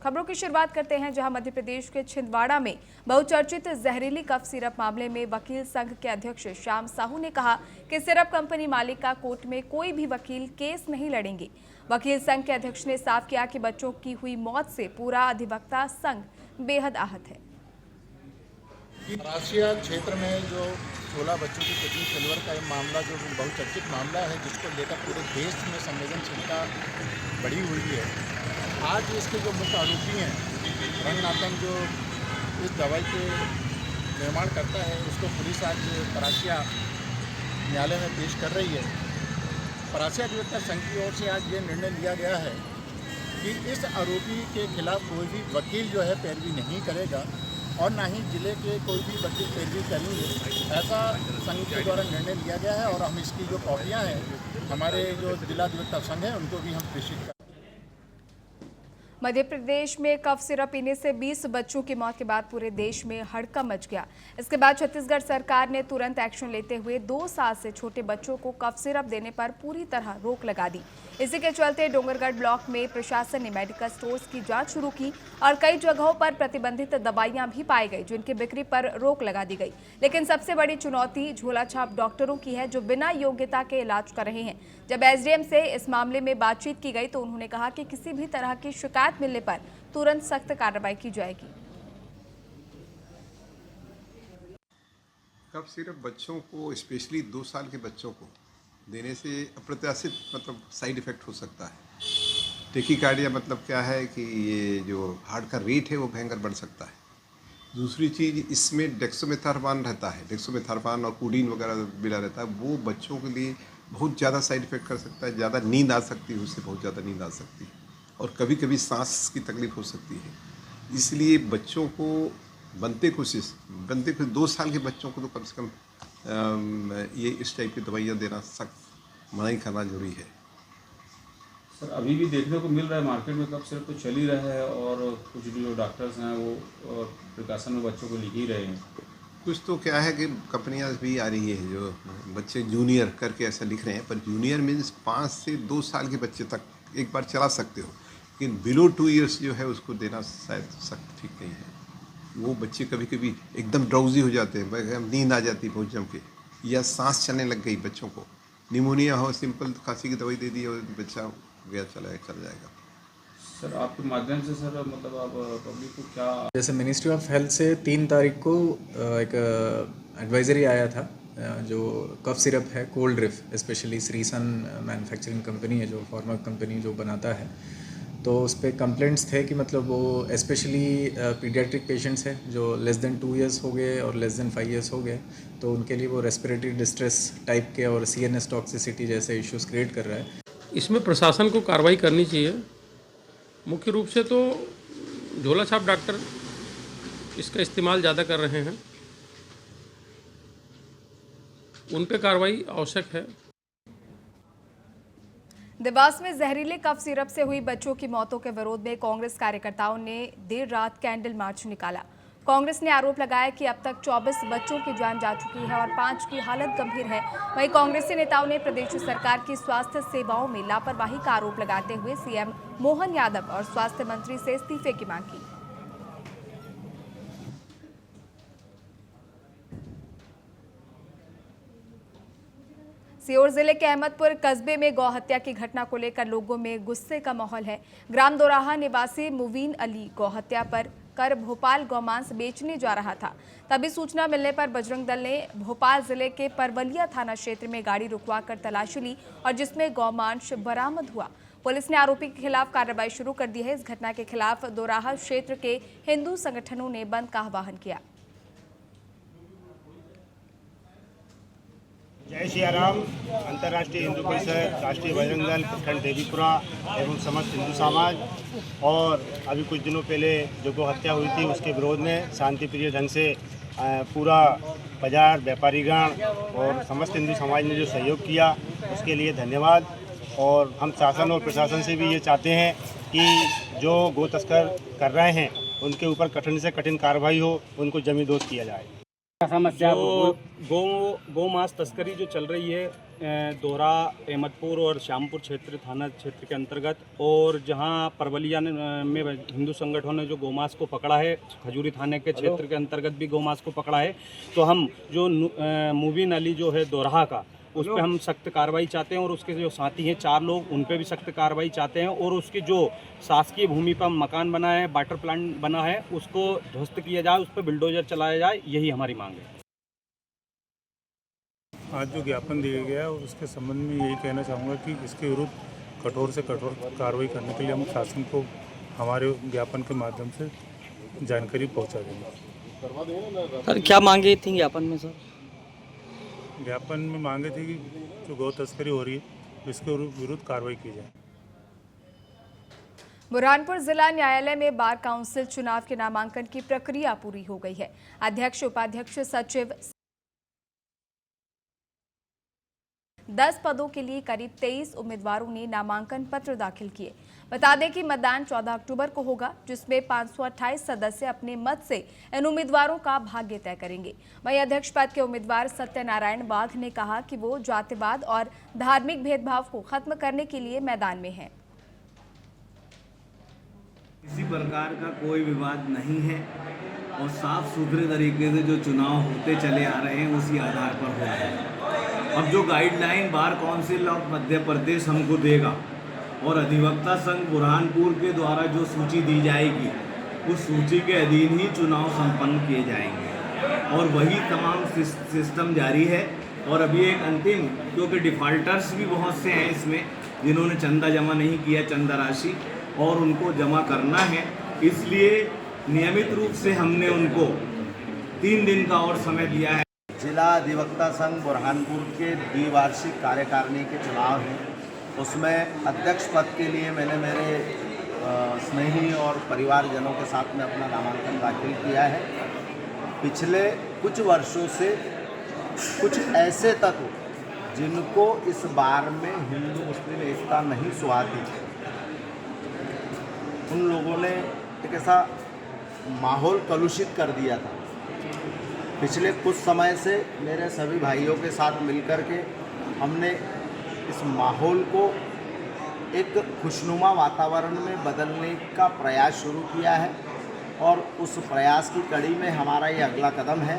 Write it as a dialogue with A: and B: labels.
A: खबरों की शुरुआत करते हैं, जहां मध्य प्रदेश के छिंदवाड़ा में बहुचर्चित जहरीली कफ सिरप मामले में वकील संघ के अध्यक्ष श्याम साहू ने कहा कि सिरप कंपनी मालिक का कोर्ट में कोई भी वकील केस नहीं लड़ेंगे। वकील संघ के अध्यक्ष ने साफ किया कि बच्चों की हुई मौत से पूरा अधिवक्ता संघ बेहद आहत है।
B: राशिया क्षेत्र में जो 16 बच्चों की किडनी फेलियर का मामला जो बहुचर्चित मामला है, जिसको लेकर पूरे देश में संवेदनशीलता बढ़ी हुई है। आज इसके जो मुख्य आरोपी हैं रंगनाथन, जो इस दवाई के निर्माण करता है, उसको पुलिस आज परासिया न्यायालय में पेश कर रही है। परासिया अधिवक्ता संघ की ओर से आज ये निर्णय लिया गया है कि इस आरोपी के खिलाफ कोई भी वकील जो है पैरवी नहीं करेगा और ना ही जिले के कोई भी वकील पैरवी करेंगे। ऐसा संघ के द्वारा निर्णय लिया गया है और हम इसकी जो कॉपियाँ हैं हमारे जो जिला अधिवक्ता संघ है उनको भी हम प्रेषित कर।
A: मध्य प्रदेश में कफ सिरप पीने से 20 बच्चों की मौत के बाद पूरे देश में हड़कंप मच गया। इसके बाद छत्तीसगढ़ सरकार ने तुरंत एक्शन लेते हुए 2 साल से छोटे बच्चों को कफ सिरप देने पर पूरी तरह रोक लगा दी। इसी के चलते डोंगरगढ़ ब्लॉक में प्रशासन ने मेडिकल स्टोर्स की जांच शुरू की और कई जगहों पर प्रतिबंधित दवाइयां भी पाई गई, जिनकी बिक्री पर रोक लगा दी गई। लेकिन सबसे बड़ी चुनौती झोलाछाप डॉक्टरों की है, जो बिना योग्यता के इलाज कर रहे हैं। जब एसडीएम से इस मामले में बातचीत की गई तो उन्होंने कहा कि किसी भी तरह की शिकायत मिलने पर तुरंत सख्त कार्रवाई की जाएगी।
C: कफ सिरप बच्चों को, स्पेशली 2 साल के बच्चों को देने से अप्रत्याशित साइड इफ़ेक्ट हो सकता है। टेकीकार्डिया मतलब क्या है कि ये जो हार्ट का रेट है वो भयंकर बढ़ सकता है। दूसरी चीज़, इसमें डेक्सोमेथार्बान रहता है, डेक्सोमेथार्बान और कोडीन वगैरह मिला रहता है। वो बच्चों के लिए बहुत ज़्यादा साइड इफ़ेक्ट कर सकता है। ज़्यादा नींद आ सकती है, उससे बहुत ज़्यादा नींद आ सकती है और कभी कभी सांस की तकलीफ हो सकती है। इसलिए बच्चों को बनते कोशिश 2 साल के बच्चों को तो कम से कम ये इस टाइप की दवाइयाँ देना सख्त मनाही करना जरूरी है।
D: सर, अभी भी देखने को मिल रहा है मार्केट में कफ सिरप तो चल ही रहा है और कुछ जो डॉक्टर्स हैं वो प्रिकॉशन में बच्चों को लिख ही रहे हैं।
C: कुछ तो क्या है कि कंपनियां भी आ रही है जो बच्चे जूनियर करके ऐसा लिख रहे हैं, पर जूनियर मीन्स 5 से 2 साल के बच्चे तक एक बार चला सकते हो, लेकिन बिलो 2 ईयर्स जो है उसको देना शायद सख्त ठीक नहीं है। वो बच्चे कभी कभी एकदम ड्राउजी हो जाते हैं, नींद आ जाती है बहुत जम के, या सांस चलने लग गई बच्चों को, निमोनिया हो, सिंपल खांसी की दवाई दे दी और बच्चा गया चल जाएगा।
D: सर, आपके माध्यम से सर मतलब आप पब्लिक को क्या,
E: जैसे मिनिस्ट्री ऑफ हेल्थ से 3 तारीख को एक एडवाइजरी आया था, जो कफ सिरप है कोल्ड रिफ, स्पेशली श्रीसन मैन्युफैक्चरिंग कंपनी है जो फार्मा कंपनी जो बनाता है, तो उस पर कंप्लेंट्स थे कि मतलब वो स्पेशली पीडियाट्रिक पेशेंट्स हैं जो लेस देन 2 ईयर्स हो गए और लेस देन 5 ईयर्स हो गए, तो उनके लिए वो रेस्पिरेटरी डिस्ट्रेस टाइप के और CNS टॉक्सिसिटी जैसे इश्यूज़ क्रिएट कर रहा है।
F: इसमें प्रशासन को कार्रवाई करनी चाहिए। मुख्य रूप से तो झोलाछाप डॉक्टर इसका इस्तेमाल ज़्यादा कर रहे हैं, उन पे कार्रवाई आवश्यक है।
A: देवास में जहरीले कफ सिरप से हुई बच्चों की मौतों के विरोध में कांग्रेस कार्यकर्ताओं ने देर रात कैंडल मार्च निकाला। कांग्रेस ने आरोप लगाया कि अब तक 24 बच्चों की जान जा चुकी है और 5 की हालत गंभीर है। वहीं कांग्रेसी नेताओं ने प्रदेश सरकार की स्वास्थ्य सेवाओं में लापरवाही का आरोप लगाते हुए सीएम मोहन यादव और स्वास्थ्य मंत्री से इस्तीफे की मांग की। सीहोर जिले के अहमदपुर कस्बे में गौ हत्या की घटना को लेकर लोगों में गुस्से का माहौल है। ग्राम दोराहा निवासी मुवीन अली गौ हत्या कर भोपाल गौमांस बेचने जा रहा था। तभी सूचना मिलने पर बजरंग दल ने भोपाल जिले के परवलिया थाना क्षेत्र में गाड़ी रुकवाकर तलाशी ली और जिसमें गौमांस बरामद हुआ। पुलिस ने आरोपी के खिलाफ कार्रवाई शुरू कर दी है। इस घटना के खिलाफ दोराहा क्षेत्र के हिंदू संगठनों ने बंद का आह्वान किया।
G: जय श्री राम। अंतर्राष्ट्रीय हिंदू परिषद, राष्ट्रीय बजरंग दल, प्रखंड देवीपुरा एवं समस्त हिंदू समाज और अभी कुछ दिनों पहले जो गौ हत्या हुई थी उसके विरोध में शांतिप्रिय ढंग से पूरा बाजार, व्यापारीगण और समस्त हिंदू समाज ने जो सहयोग किया उसके लिए धन्यवाद। और हम शासन और प्रशासन से भी ये चाहते हैं कि जो गो तस्कर कर रहे हैं उनके ऊपर कठिन से कठिन कार्रवाई हो, उनको जमींदोज किया जाए।
H: समस्या गो मांस तस्करी जो चल रही है
G: दोहरा, अहमदपुर और श्यामपुर क्षेत्र थाना क्षेत्र के अंतर्गत, और जहां परवलिया में हिंदू संगठनों ने जो गौमांस को पकड़ा है, खजूरी थाने के क्षेत्र के अंतर्गत भी गौमांस को पकड़ा है, तो हम जो मुबीन अली जो है दोरहा का, उस पर हम सख्त कार्रवाई चाहते हैं, और उसके जो साथी हैं 4 लोग, उन पर भी सख्त कार्रवाई चाहते हैं, और उसकी जो शासकीय भूमि पर मकान बना है, वाटर प्लांट बना है, उसको ध्वस्त किया जाए, उस पर बुलडोजर चलाया जाए, यही हमारी मांग है।
H: आज जो ज्ञापन दिया गया है उसके संबंध में यही कहना चाहूँगा कि इसके विरुद्ध कठोर से कठोर कार्रवाई करने के लिए हम शासन को हमारे ज्ञापन के माध्यम से जानकारी पहुँचा देंगे।
I: सर क्या मांगे थी ज्ञापन में? सर
H: ज्ञापन में मांगे थी कि जो गौ तस्करी हो रही है इसके विरुद्ध कार्रवाई की जाए।
A: बुरहानपुर जिला न्यायालय में बार काउंसिल चुनाव के नामांकन की प्रक्रिया पूरी हो गई है। अध्यक्ष, उपाध्यक्ष, सचिव 10 पदों के लिए करीब 23 उम्मीदवारों ने नामांकन पत्र दाखिल किए। बता दें कि मतदान 14 अक्टूबर को होगा, जिसमें 528 सदस्य अपने मत से इन उम्मीदवारों का भाग्य तय करेंगे। वहीं अध्यक्ष पद के उम्मीदवार सत्यनारायण बाघ ने कहा कि वो जातिवाद और धार्मिक भेदभाव को खत्म करने के लिए मैदान में हैं।
J: किसी प्रकार का कोई विवाद नहीं है और साफ सुथरे तरीके से जो चुनाव होते चले आ रहे हैं उसी आधार पर हो रहा है। अब जो guideline bar council of Madhya Pradesh हमको देगा और अधिवक्ता संघ बुरहानपुर के द्वारा जो सूची दी जाएगी, उस सूची के अधीन ही चुनाव संपन्न किए जाएंगे और वही तमाम सिस्टम जारी है। और अभी एक अंतिम, क्योंकि डिफ़ॉल्टर्स भी बहुत से हैं इसमें जिन्होंने चंदा जमा नहीं किया, चंदा राशि, और उनको जमा करना है, इसलिए नियमित रूप से हमने उनको 3 दिन का और समय दिया है।
G: जिला अधिवक्ता संघ बुरहानपुर के द्विवार्षिक कार्यकारिणी के चुनाव हैं, उसमें अध्यक्ष पद के लिए मैंने मेरे स्नेही और परिवारजनों के साथ में अपना नामांकन दाखिल किया है। पिछले कुछ वर्षों से कुछ ऐसे तत्व जिनको इस बार में हिंदू मुस्लिम एकता नहीं सुहाती, उन लोगों ने एक ऐसा माहौल कलुषित कर दिया था। पिछले कुछ समय से मेरे सभी भाइयों के साथ मिलकर के हमने इस माहौल को एक खुशनुमा वातावरण में बदलने का प्रयास शुरू किया है और उस प्रयास की कड़ी में हमारा ये अगला कदम है